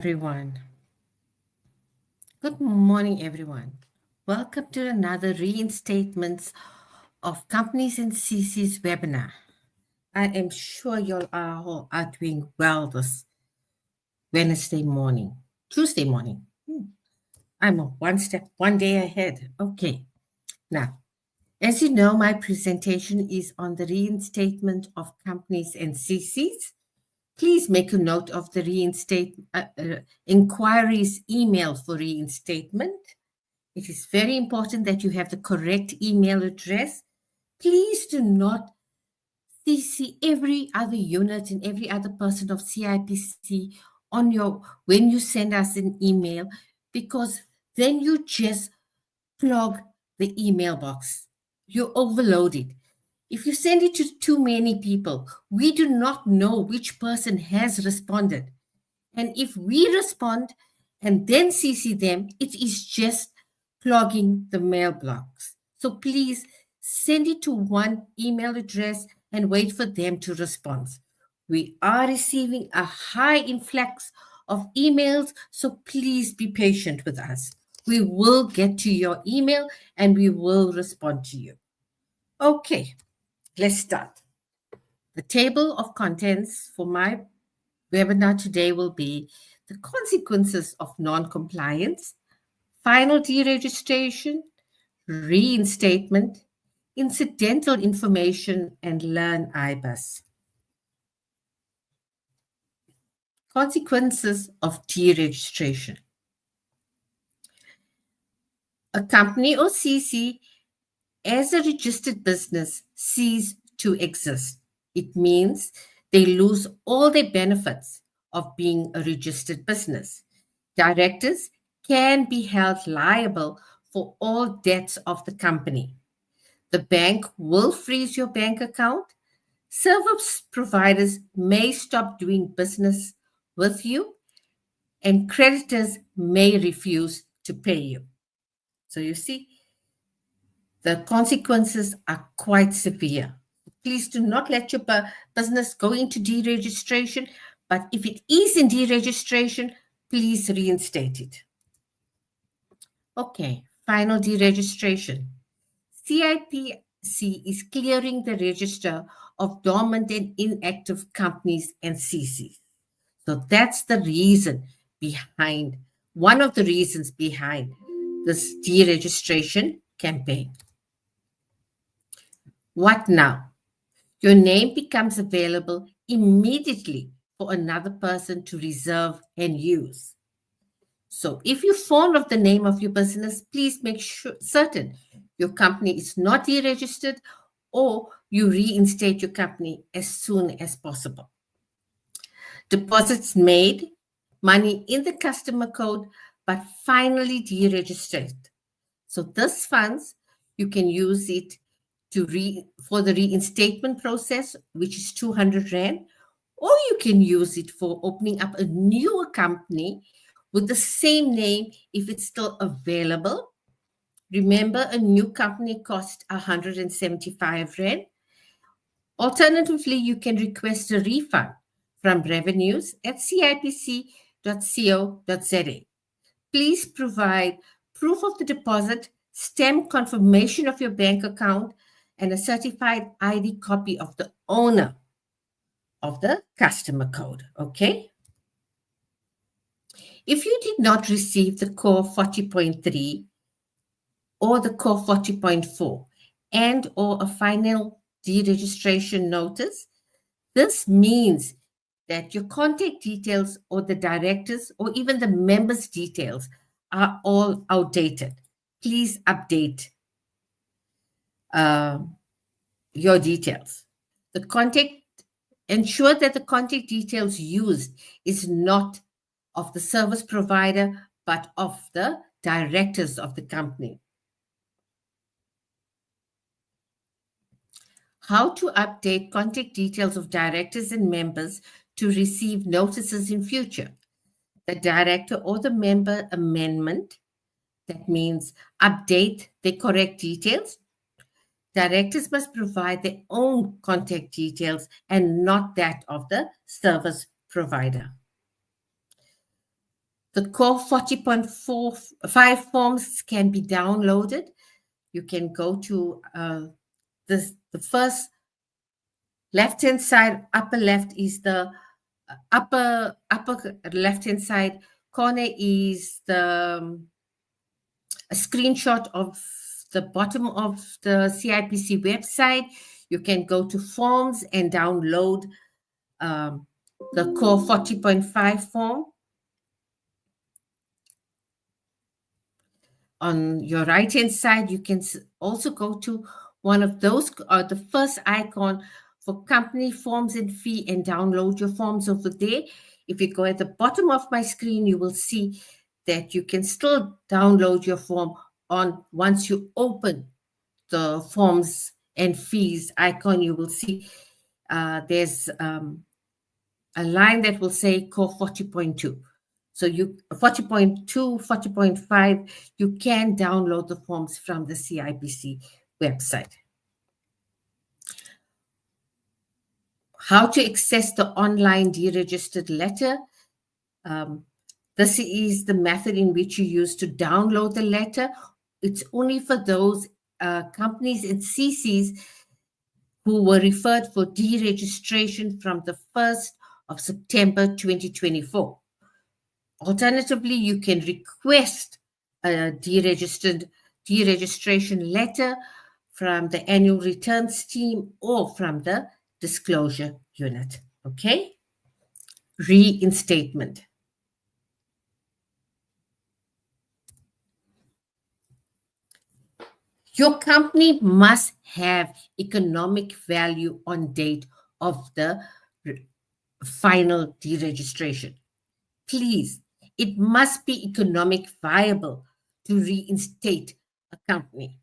Everyone. Good morning, everyone. Welcome to another Reinstatements of Companies and CC's webinar. I am sure you all are doing well this Tuesday morning. I'm one day ahead. Okay. Now, as you know, my presentation is on the reinstatement of companies and CCs. Please make a note of the inquiries email for reinstatement. It is very important that you have the correct email address. Please do not CC every other unit and every other person of CIPC when you send us an email, because then you just clog the email box. You overload it. If you send it to too many people, we do not know which person has responded. And if we respond and then CC them, it is just clogging the mailbox. So please send it to one email address and wait for them to respond. We are receiving a high influx of emails, so please be patient with us. We will get to your email and we will respond to you. Okay, let's start. The table of contents for my webinar today will be the consequences of non-compliance, final deregistration, reinstatement, incidental information, and learn IBIS. Consequences of deregistration. A company or CC as a registered business cease to exist. It means they lose all their benefits of being a registered business. Directors can be held liable for all debts of the company. The bank will freeze your bank account. Service providers may stop doing business with you, and creditors may refuse to pay you. So you see, the consequences are quite severe. Please do not let your business go into deregistration, but if it is in deregistration, please reinstate it. Okay, final deregistration. CIPC is clearing the register of dormant and inactive companies and CCs. So that's the reason behind, one of the reasons behind this deregistration campaign. What now? Your name becomes available immediately for another person to reserve and use. So if you're fond of the name of your business, please make certain your company is not deregistered, or you reinstate your company as soon as possible. Deposits made, money in the customer code, but finally deregistered. So this funds, you can use it for the reinstatement process, which is 200 Rand, or you can use it for opening up a newer company with the same name if it's still available. Remember, a new company costs 175 Rand. Alternatively, you can request a refund from revenues at cipc.co.za. Please provide proof of the deposit, stamp confirmation of your bank account, and a certified ID copy of the owner of the customer code, okay? If you did not receive the core 40.3 or the core 40.4 and or a final deregistration notice, this means that your contact details or the directors or even the members' details are all outdated. Please update your details. Ensure that the contact details used is not of the service provider, but of the directors of the company. How to update contact details of directors and members to receive notices in future. The director or the member amendment, that means update the correct details. Directors must provide their own contact details and not that of the service provider. The core 40.45 forms can be downloaded. You can go to the first left-hand side, upper left is the upper left-hand side corner is the a screenshot of the bottom of the CIPC website. You can go to forms and download the core 40.5 form. On your right hand side, you can also go to one of those, the first icon for company forms and fee, and download your forms over there. If you go at the bottom of my screen, you will see that you can still download your form on once you open the forms and fees icon. You will see there's a line that will say core 40.2. So you 40.2, 40.5, you can download the forms from the CIPC website. How to access the online deregistered letter. This is the method in which you use to download the letter. It's only for those companies and CCs who were referred for deregistration from the 1st of September 2024. Alternatively, you can request a deregistration letter from the annual returns team or from the disclosure unit. Okay? Reinstatement. Your company must have economic value on date of the final deregistration. Please, it must be economic viable to reinstate a company.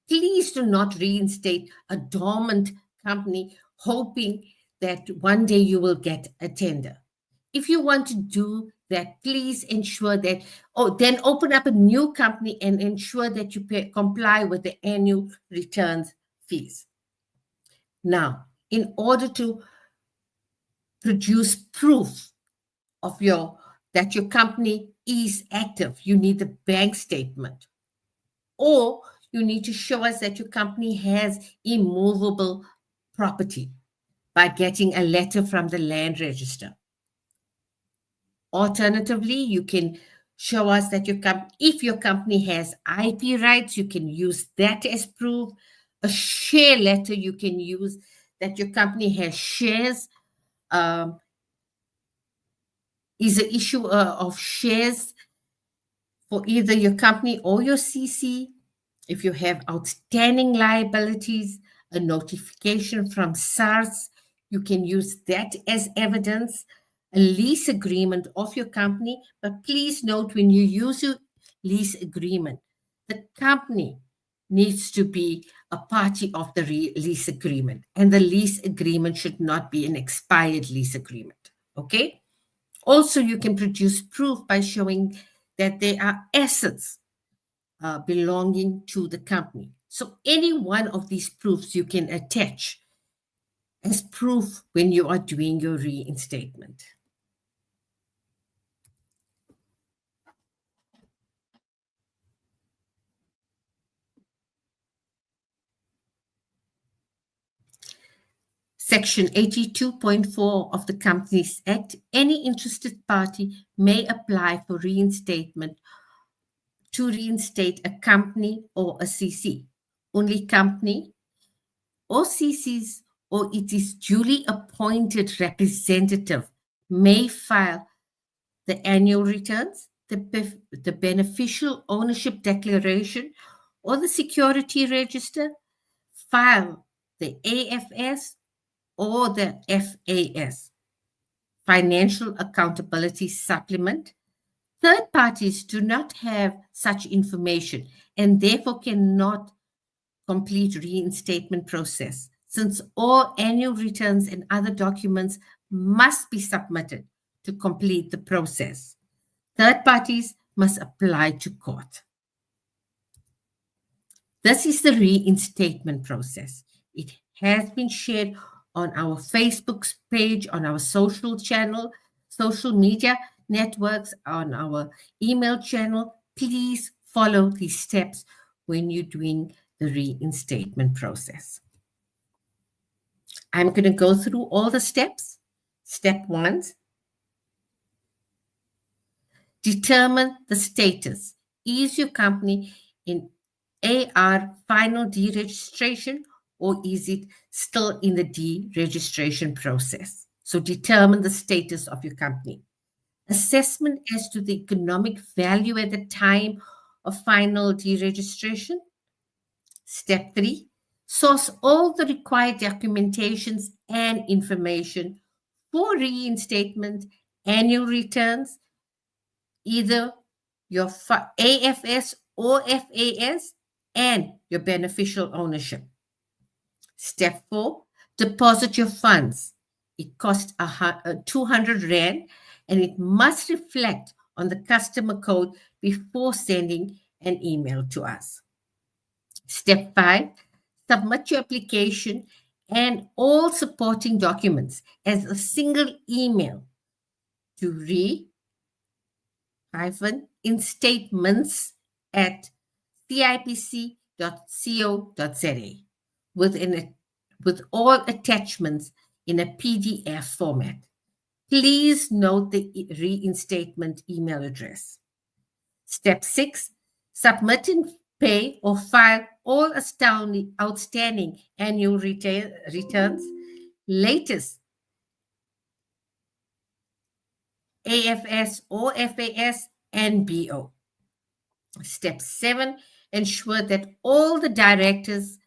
Please do not reinstate a dormant company hoping that one day you will get a tender. If you want to do that, please ensure that, then open up a new company and ensure that you comply with the annual returns fees. Now, in order to produce proof of that your company is active, you need the bank statement, or you need to show us that your company has immovable property by getting a letter from the land register. Alternatively, you can show us that if your company has IP rights, you can use that as proof. A share letter you can use that your company has shares, is an issue of shares for either your company or your CC. If you have outstanding liabilities, a notification from SARS, you can use that as evidence. A lease agreement of your company, but please note when you use your lease agreement, the company needs to be a party of the lease agreement, and the lease agreement should not be an expired lease agreement. Okay? Also, you can produce proof by showing that there are assets belonging to the company. So any one of these proofs you can attach as proof when you are doing your reinstatement. Section 82.4 of the Companies Act, any interested party may apply for reinstatement to reinstate a company or a CC. Only company or CCs or its duly appointed representative may file the annual returns, the beneficial ownership declaration, or the security register, file the AFS or the FAS, Financial Accountability Supplement. Third parties do not have such information and therefore cannot complete reinstatement process, since all annual returns and other documents must be submitted to complete the process. Third parties must apply to court. This is the reinstatement process. It has been shared on our Facebook page, on our social channel, social media. networks, on our email channel. Please follow these steps when you're doing the reinstatement process. I'm going to go through all the steps. Step 1, determine the status. Is your company in AR final deregistration, or is it still in the deregistration process? So determine the status of your company. Assessment as to the economic value at the time of final deregistration. Step 3, source all the required documentations and information for reinstatement, annual returns, either your AFS or FAS, and your beneficial ownership. Step 4, deposit your funds. It costs 200 Rand, and it must reflect on the customer code before sending an email to us. Step 5, submit your application and all supporting documents as a single email to re-instatements at cipc.co.za with all attachments in a PDF format. Please note the reinstatement email address. Step 6, submit and pay or file all outstanding annual returns, latest AFS or FAS and BO. Step 7, ensure that all the directors'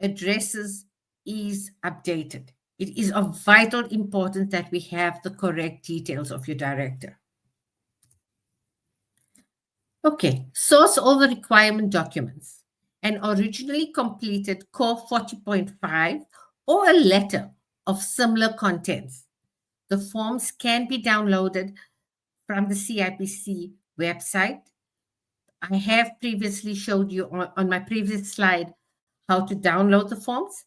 addresses is updated. It is of vital importance that we have the correct details of your director. Okay, source all the requirement documents. An originally completed Core 40.5 or a letter of similar contents. The forms can be downloaded from the CIPC website. I have previously showed you on my previous slide how to download the forms.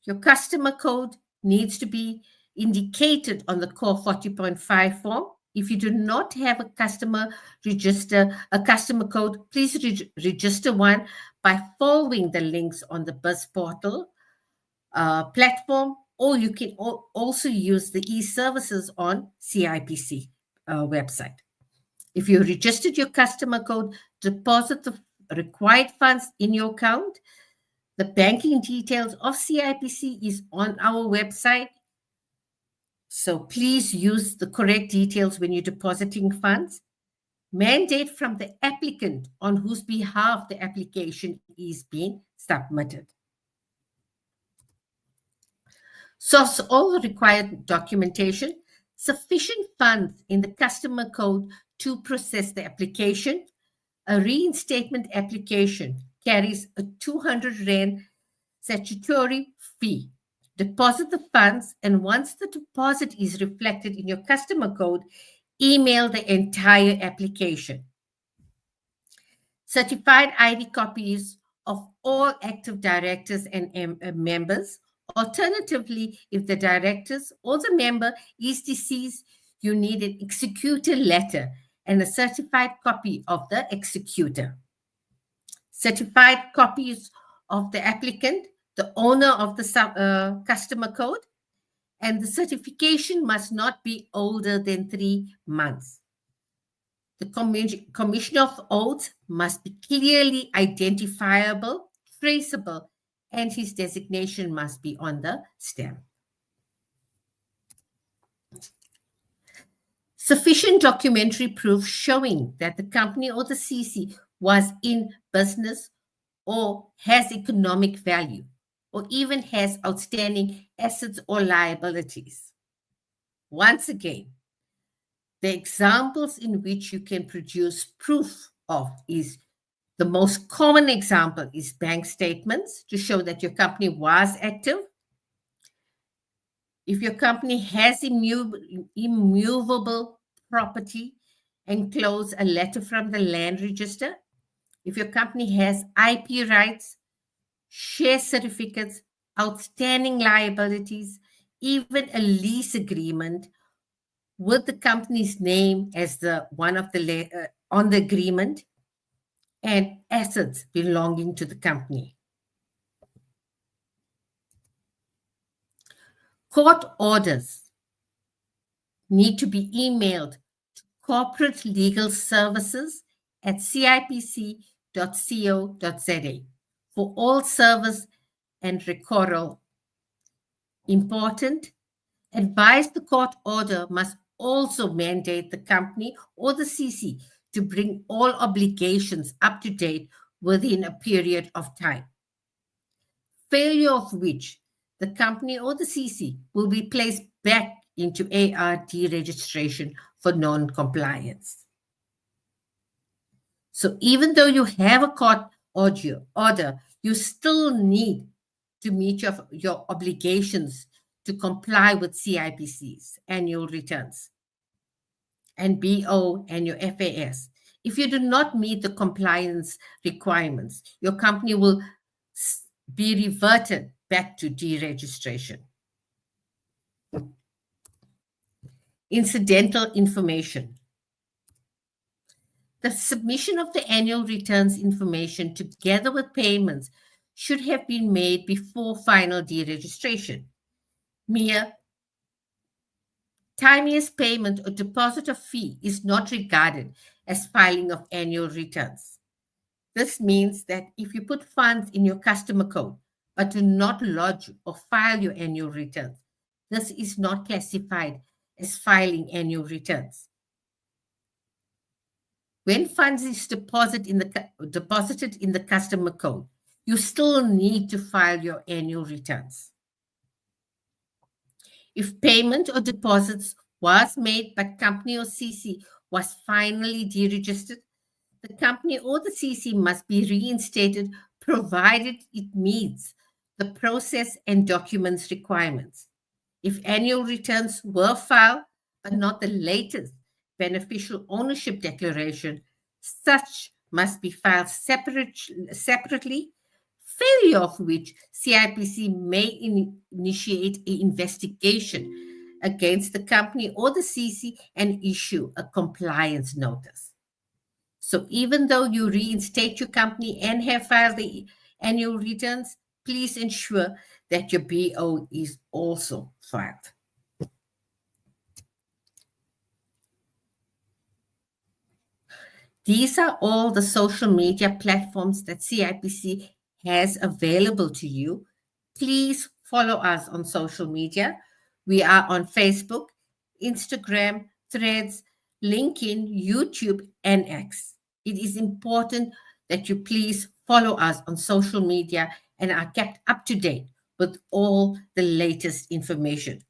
Your customer code needs to be indicated on the Core 40.5 form. If you do not have a customer code, please register one by following the links on the BUS portal platform, or you can also use the e-services on CIPC website. If you registered your customer code, deposit the required funds in your account. The banking details of CIPC is on our website. So please use the correct details when you're depositing funds. Mandate from the applicant on whose behalf the application is being submitted. Source all the required documentation, sufficient funds in the customer code to process the application. A reinstatement application carries a 200 Rand statutory fee. Deposit the funds, and once the deposit is reflected in your customer code, email the entire application. Certified ID copies of all active directors and members. Alternatively, if the directors or the member is deceased, you need an executor letter and a certified copy of the executor. Certified copies of the applicant, the owner of the customer code, and the certification must not be older than 3 months. The Commissioner of Oaths must be clearly identifiable, traceable, and his designation must be on the stamp. Sufficient documentary proof showing that the company or the CC was in business or has economic value, or even has outstanding assets or liabilities. Once again, the examples in which you can produce proof of is the most common example is bank statements to show that your company was active. If your company has immovable property, enclose a letter from the land register. If your company has IP rights, share certificates, outstanding liabilities, even a lease agreement, with the company's name as the one of the on the agreement, and assets belonging to the company. Court orders need to be emailed to corporate legal services at cipc.co.za for all service and recordal. Important, advise the court order must also mandate the company or the CC to bring all obligations up to date within a period of time, failure of which the company or the CC will be placed back into AR deregistration for non-compliance. So even though you have a court order, you still need to meet your obligations to comply with CIPC's annual returns and BO and your FAS. If you do not meet the compliance requirements, your company will be reverted back to deregistration. Incidental information. The submission of the annual returns information together with payments should have been made before final deregistration. Mere tiniest payment or deposit of fee is not regarded as filing of annual returns. This means that if you put funds in your customer code but do not lodge or file your annual returns, this is not classified as filing annual returns. When funds is deposited in the customer code, you still need to file your annual returns. If payment or deposits was made but company or CC was finally deregistered, the company or the CC must be reinstated provided it meets the process and documents requirements. If annual returns were filed but not the latest beneficial ownership declaration, such must be filed separately, failure of which CIPC may initiate an investigation against the company or the CC and issue a compliance notice. So even though you reinstate your company and have filed the annual returns, please ensure that your BO is also filed. These are all the social media platforms that CIPC has available to you. Please follow us on social media. We are on Facebook, Instagram, Threads, LinkedIn, YouTube, and X. It is important that you please follow us on social media and are kept up to date with all the latest information.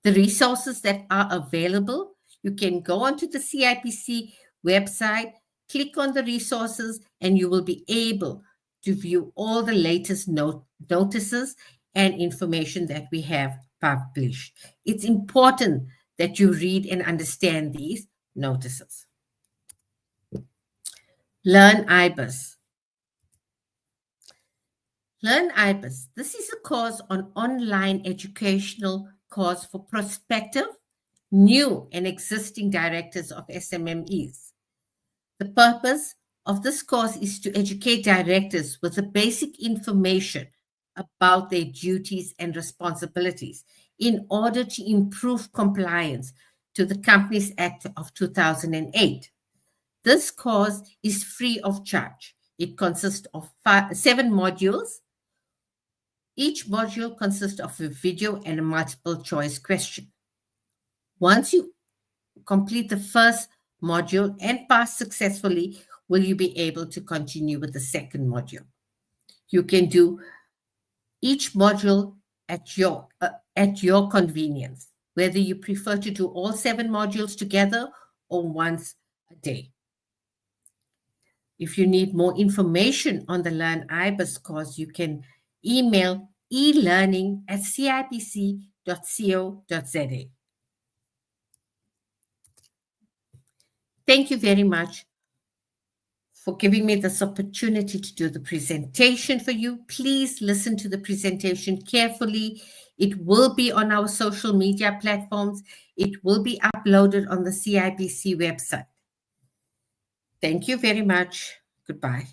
The resources that are available, you can go onto the CIPC website, click on the resources, and you will be able to view all the latest notices and information that we have published. It's important that you read and understand these notices. Learn IBIS. Learn IBIS. This is a course on online educational course for prospective, new, and existing directors of SMMEs. The purpose of this course is to educate directors with the basic information about their duties and responsibilities in order to improve compliance to the Companies Act of 2008. This course is free of charge. It consists of 7 modules. Each module consists of a video and a multiple choice question. Once you complete the first module and pass successfully, will you be able to continue with the second module. You can do each module at your convenience, whether you prefer to do all 7 modules together or once a day. If you need more information on the Learn IBIS course, you can email elearning@cipc.co.za. Thank you very much for giving me this opportunity to do the presentation for you. Please listen to the presentation carefully. It will be on our social media platforms. It will be uploaded on the CIPC website. Thank you very much. Goodbye.